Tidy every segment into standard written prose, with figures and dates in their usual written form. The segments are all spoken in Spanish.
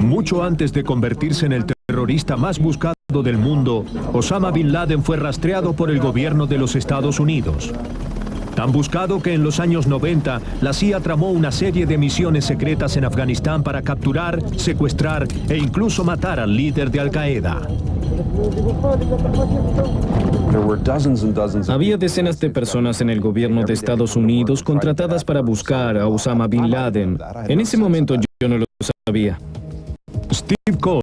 Mucho antes de convertirse en el terrorista más buscado del mundo, Osama Bin Laden fue rastreado por el gobierno de los Estados Unidos. Tan buscado que en los años 90, la CIA tramó una serie de misiones secretas en Afganistán para capturar, secuestrar e incluso matar al líder de Al-Qaeda. Había decenas de personas en el gobierno de Estados Unidos contratadas para buscar a Osama Bin Laden. En ese momento yo no lo sabía. Steve Cole,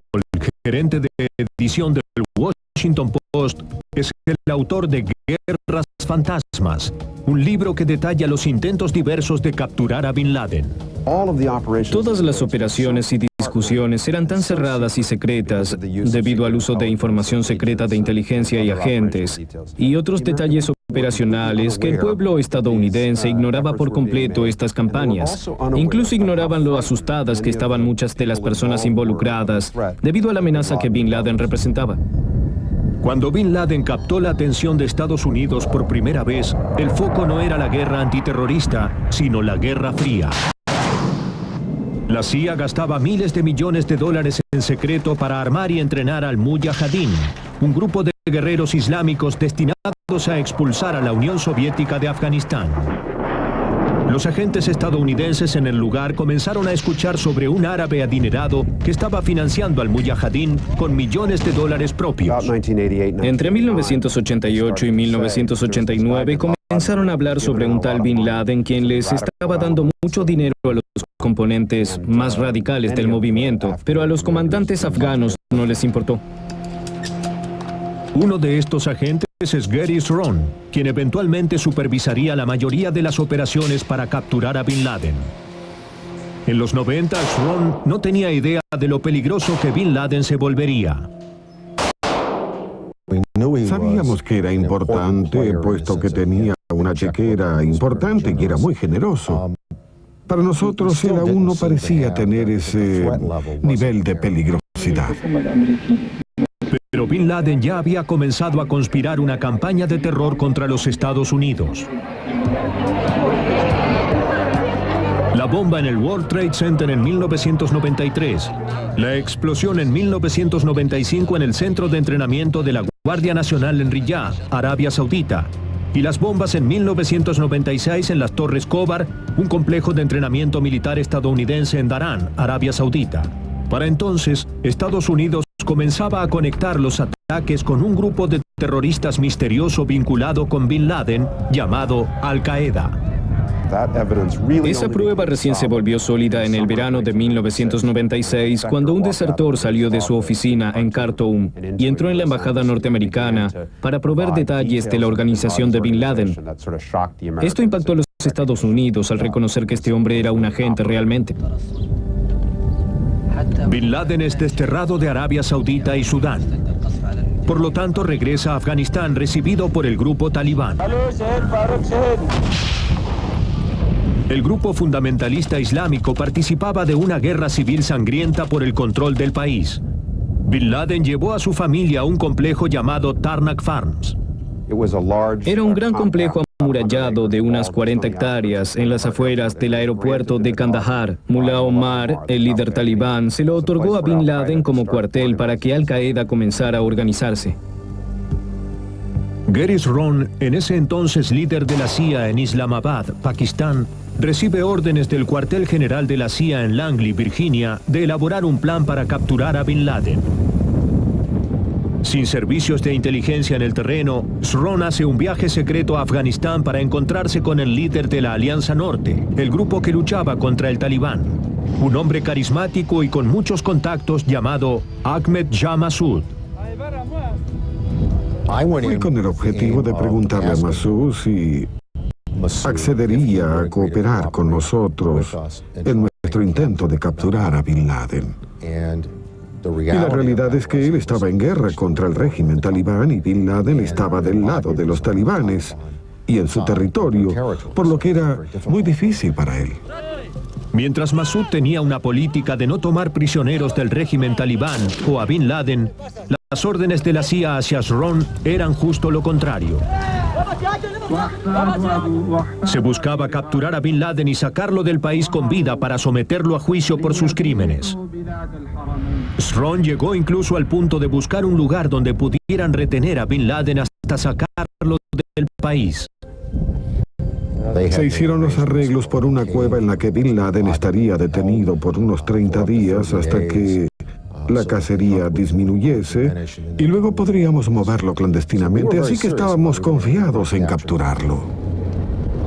gerente de edición del Washington Post, es el autor de Guerras Fantasmas, un libro que detalla los intentos diversos de capturar a Bin Laden. Todas las operaciones y discusiones eran tan cerradas y secretas debido al uso de información secreta de inteligencia y agentes y otros detalles operacionales que el pueblo estadounidense ignoraba por completo estas campañas. Incluso ignoraban lo asustadas que estaban muchas de las personas involucradas debido a la amenaza que Bin Laden representaba. Cuando Bin Laden captó la atención de Estados Unidos por primera vez, el foco no era la guerra antiterrorista, sino la Guerra Fría. La CIA gastaba miles de millones de dólares en secreto para armar y entrenar al Mujahideen, un grupo de guerreros islámicos destinados a expulsar a la Unión Soviética de Afganistán. Los agentes estadounidenses en el lugar comenzaron a escuchar sobre un árabe adinerado que estaba financiando al Mujahideen con millones de dólares propios. Entre 1988 y 1989 comenzaron a hablar sobre un tal Bin Laden quien les estaba dando mucho dinero a los componentes más radicales del movimiento, pero a los comandantes afganos no les importó. Uno de estos agentes es Gary Sron, quien eventualmente supervisaría la mayoría de las operaciones para capturar a Bin Laden. En los 90, Sron no tenía idea de lo peligroso que Bin Laden se volvería. Sabíamos que era importante, puesto que tenía una chequera importante y era muy generoso. Para nosotros, él aún no parecía tener ese nivel de peligrosidad. Pero Bin Laden ya había comenzado a conspirar una campaña de terror contra los Estados Unidos. La bomba en el World Trade Center en 1993, la explosión en 1995 en el centro de entrenamiento de la Guardia Nacional en Riyadh, Arabia Saudita, y las bombas en 1996 en las Torres Khobar, un complejo de entrenamiento militar estadounidense en Daran, Arabia Saudita. Para entonces, Estados Unidos comenzaba a conectar los ataques con un grupo de terroristas misterioso vinculado con Bin Laden, llamado Al-Qaeda. Esa prueba recién se volvió sólida en el verano de 1996, cuando un desertor salió de su oficina en Khartoum y entró en la embajada norteamericana para proveer detalles de la organización de Bin Laden. Esto impactó a los Estados Unidos al reconocer que este hombre era un agente realmente. Bin Laden es desterrado de Arabia Saudita y Sudán. Por lo tanto, regresa a Afganistán recibido por el grupo talibán. El grupo fundamentalista islámico participaba de una guerra civil sangrienta por el control del país. Bin Laden llevó a su familia a un complejo llamado Tarnak Farms. Era un gran complejo amurallado de unas 40 hectáreas en las afueras del aeropuerto de Kandahar. Mullah Omar, el líder talibán, se lo otorgó a Bin Laden como cuartel para que Al-Qaeda comenzara a organizarse. Gary Sron, en ese entonces líder de la CIA en Islamabad, Pakistán, recibe órdenes del cuartel general de la CIA en Langley, Virginia, de elaborar un plan para capturar a Bin Laden. Sin servicios de inteligencia en el terreno, Sron hace un viaje secreto a Afganistán para encontrarse con el líder de la Alianza Norte, el grupo que luchaba contra el talibán. Un hombre carismático y con muchos contactos llamado Ahmed Shah Massoud. Fui con el objetivo de preguntarle a Massoud si accedería a cooperar con nosotros en nuestro intento de capturar a Bin Laden. Y la realidad es que él estaba en guerra contra el régimen talibán y Bin Laden estaba del lado de los talibanes y en su territorio, por lo que era muy difícil para él. Mientras Massoud tenía una política de no tomar prisioneros del régimen talibán o a Bin Laden, las órdenes de la CIA hacia Sron eran justo lo contrario. Se buscaba capturar a Bin Laden y sacarlo del país con vida para someterlo a juicio por sus crímenes. Sron llegó incluso al punto de buscar un lugar donde pudieran retener a Bin Laden hasta sacarlo del país. Se hicieron los arreglos por una cueva en la que Bin Laden estaría detenido por unos 30 días hasta que la cacería disminuyese y luego podríamos moverlo clandestinamente, así que estábamos confiados en capturarlo.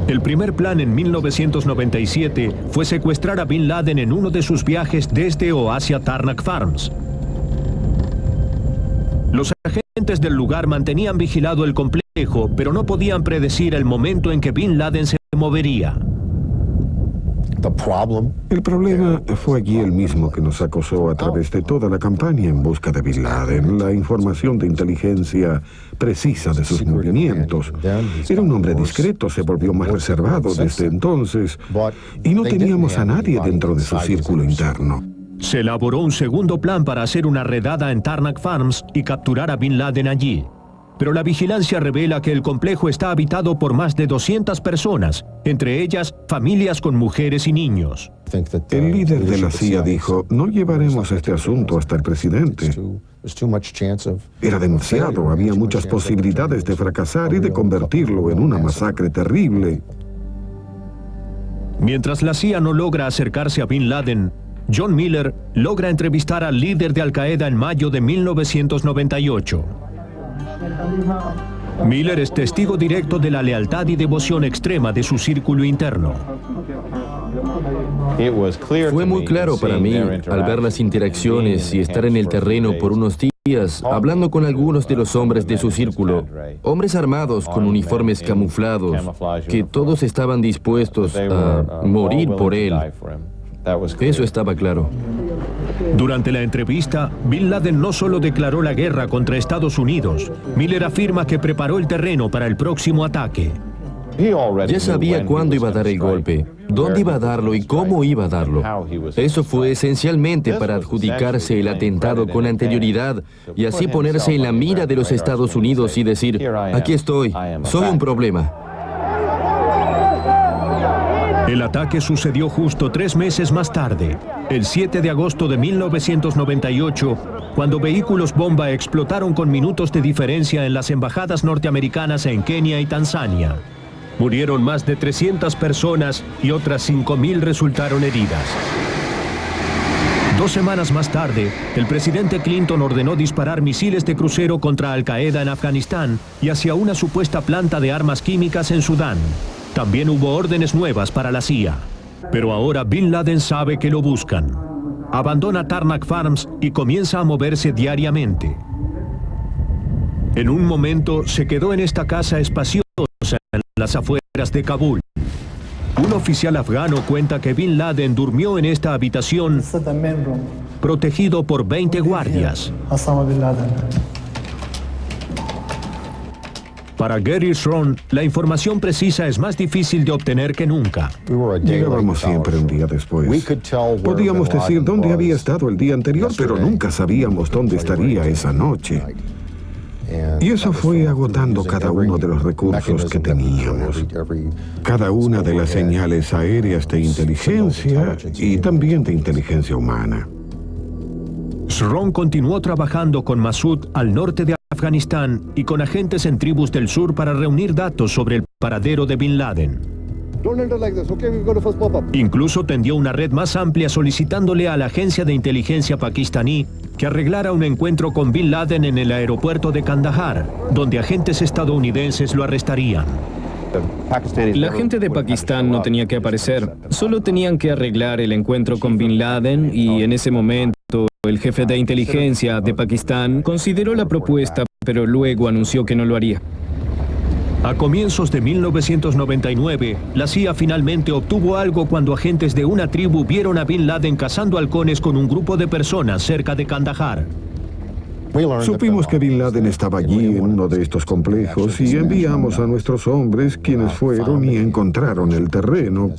El primer plan en 1997 fue secuestrar a Bin Laden en uno de sus viajes desde o hacia Tarnak Farms. Los agentes del lugar mantenían vigilado el complejo, pero no podían predecir el momento en que Bin Laden se movería. El problema fue allí el mismo que nos acosó a través de toda la campaña en busca de Bin Laden, la información de inteligencia precisa de sus movimientos. Era un hombre discreto, se volvió más reservado desde entonces, y no teníamos a nadie dentro de su círculo interno. Se elaboró un segundo plan para hacer una redada en Tarnak Farms y capturar a Bin Laden allí. Pero la vigilancia revela que el complejo está habitado por más de 200 personas, entre ellas familias con mujeres y niños. El líder de la CIA dijo, no llevaremos este asunto hasta el presidente. Era demasiado, había muchas posibilidades de fracasar y de convertirlo en una masacre terrible. Mientras la CIA no logra acercarse a Bin Laden, John Miller logra entrevistar al líder de Al-Qaeda en mayo de 1998. Miller es testigo directo de la lealtad y devoción extrema de su círculo interno. Fue muy claro para mí, al ver las interacciones y estar en el terreno por unos días, hablando con algunos de los hombres de su círculo, hombres armados con uniformes camuflados, que todos estaban dispuestos a morir por él. Eso estaba claro. Durante la entrevista, Bin Laden no solo declaró la guerra contra Estados Unidos, Miller afirma que preparó el terreno para el próximo ataque. Ya sabía cuándo iba a dar el golpe, dónde iba a darlo y cómo iba a darlo. Eso fue esencialmente para adjudicarse el atentado con anterioridad y así ponerse en la mira de los Estados Unidos y decir, aquí estoy, soy un problema. El ataque sucedió justo 3 meses más tarde, el 7 de agosto de 1998, cuando vehículos bomba explotaron con minutos de diferencia en las embajadas norteamericanas en Kenia y Tanzania. Murieron más de 300 personas y otras 5.000 resultaron heridas. 2 semanas más tarde, el presidente Clinton ordenó disparar misiles de crucero contra Al-Qaeda en Afganistán y hacia una supuesta planta de armas químicas en Sudán. También hubo órdenes nuevas para la CIA. Pero ahora Bin Laden sabe que lo buscan. Abandona Tarnak Farms y comienza a moverse diariamente. En un momento se quedó en esta casa espaciosa en las afueras de Kabul. Un oficial afgano cuenta que Bin Laden durmió en esta habitación protegido por 20 guardias. Para Gary Sron, la información precisa es más difícil de obtener que nunca. Llegábamos siempre un día después. Podíamos decir dónde había estado el día anterior, pero nunca sabíamos dónde estaría esa noche. Y eso fue agotando cada uno de los recursos que teníamos. Cada una de las señales aéreas de inteligencia y también de inteligencia humana. Sron continuó trabajando con Massoud al norte de Afganistán y con agentes en tribus del sur para reunir datos sobre el paradero de Bin Laden. Incluso tendió una red más amplia solicitándole a la agencia de inteligencia pakistaní que arreglara un encuentro con Bin Laden en el aeropuerto de Kandahar, donde agentes estadounidenses lo arrestarían. La gente de Pakistán no tenía que aparecer, solo tenían que arreglar el encuentro con Bin Laden y en ese momento el jefe de inteligencia de Pakistán consideró la propuesta, pero luego anunció que no lo haría. A comienzos de 1999, la CIA finalmente obtuvo algo cuando agentes de una tribu vieron a Bin Laden cazando halcones con un grupo de personas cerca de Kandahar. Supimos que Bin Laden estaba allí en uno de estos complejos y enviamos a nuestros hombres, quienes fueron y encontraron el terreno.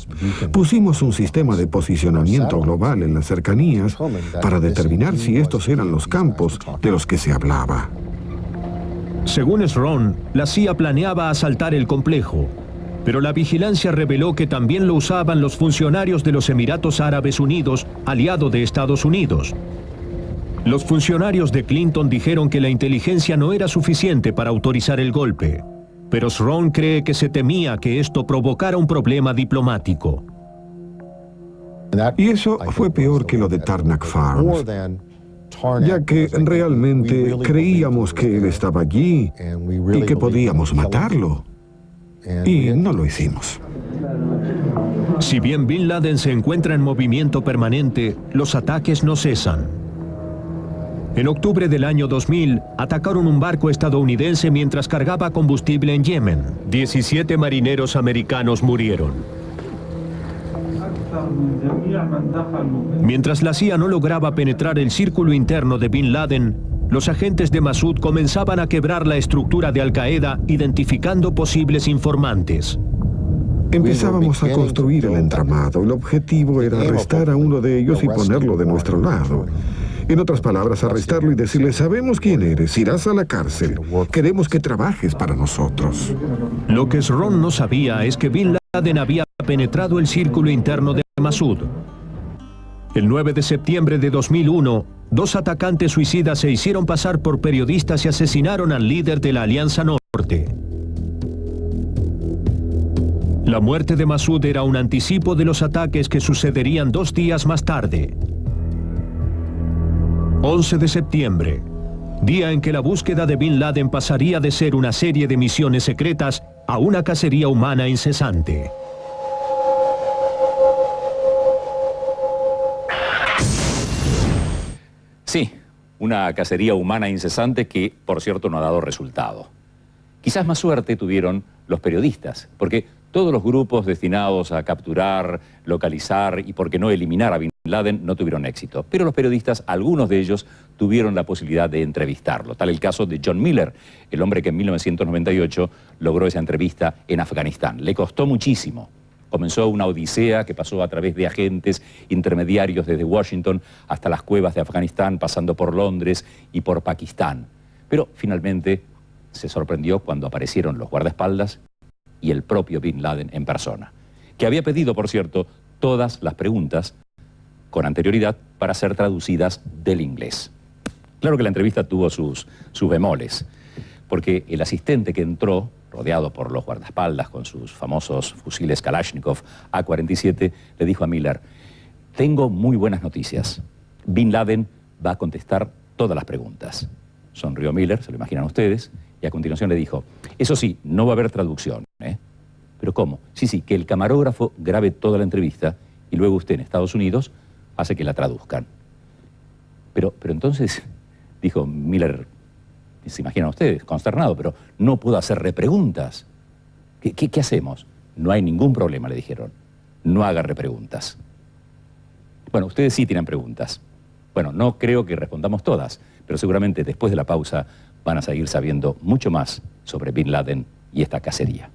Pusimos un sistema de posicionamiento global en las cercanías para determinar si estos eran los campos de los que se hablaba. Según Sron, la CIA planeaba asaltar el complejo, pero la vigilancia reveló que también lo usaban los funcionarios de los Emiratos Árabes Unidos, aliado de Estados Unidos. Los funcionarios de Clinton dijeron que la inteligencia no era suficiente para autorizar el golpe, pero Sron cree que se temía que esto provocara un problema diplomático. Y eso fue peor que lo de Tarnak Farms, ya que realmente creíamos que él estaba allí y que podíamos matarlo. Y no lo hicimos. Si bien Bin Laden se encuentra en movimiento permanente, los ataques no cesan. En octubre del año 2000, atacaron un barco estadounidense mientras cargaba combustible en Yemen. 17 marineros americanos murieron. Mientras la CIA no lograba penetrar el círculo interno de Bin Laden, los agentes de Massoud comenzaban a quebrar la estructura de Al Qaeda, identificando posibles informantes. Empezábamos a construir el entramado. El objetivo era arrestar a uno de ellos y ponerlo de nuestro lado. En otras palabras, arrestarlo y decirle: sabemos quién eres, irás a la cárcel, queremos que trabajes para nosotros. Lo que Sron no sabía es que Bin Laden había penetrado el círculo interno de Massoud. El 9 de septiembre de 2001, 2 atacantes suicidas se hicieron pasar por periodistas y asesinaron al líder de la Alianza Norte. La muerte de Massoud era un anticipo de los ataques que sucederían 2 días más tarde. 11 de septiembre, día en que la búsqueda de Bin Laden pasaría de ser una serie de misiones secretas a una cacería humana incesante. Sí, una cacería humana incesante que, por cierto, no ha dado resultado. Quizás más suerte tuvieron los periodistas, porque todos los grupos destinados a capturar, localizar y, por qué no, eliminar a Bin Laden no tuvieron éxito. Pero los periodistas, algunos de ellos, tuvieron la posibilidad de entrevistarlo. Tal el caso de John Miller, el hombre que en 1998 logró esa entrevista en Afganistán. Le costó muchísimo. Comenzó una odisea que pasó a través de agentes intermediarios desde Washington hasta las cuevas de Afganistán, pasando por Londres y por Pakistán. Pero finalmente se sorprendió cuando aparecieron los guardaespaldas y el propio Bin Laden en persona, que había pedido, por cierto, todas las preguntas con anterioridad para ser traducidas del inglés. Claro que la entrevista tuvo sus bemoles, porque el asistente que entró, rodeado por los guardaespaldas con sus famosos fusiles Kalashnikov A-47, le dijo a Miller: tengo muy buenas noticias. Bin Laden va a contestar todas las preguntas. Sonrió Miller, se lo imaginan ustedes, y a continuación le dijo: eso sí, no va a haber traducción, ¿eh? ¿Pero cómo? Sí, que el camarógrafo grabe toda la entrevista y luego usted en Estados Unidos hace que la traduzcan. Pero entonces, dijo Miller, se imaginan ustedes, consternado, pero no puedo hacer repreguntas. ¿Qué hacemos? No hay ningún problema, le dijeron. No haga repreguntas. Bueno, ustedes sí tienen preguntas. Bueno, no creo que respondamos todas, pero seguramente después de la pausa van a seguir sabiendo mucho más sobre Bin Laden y esta cacería.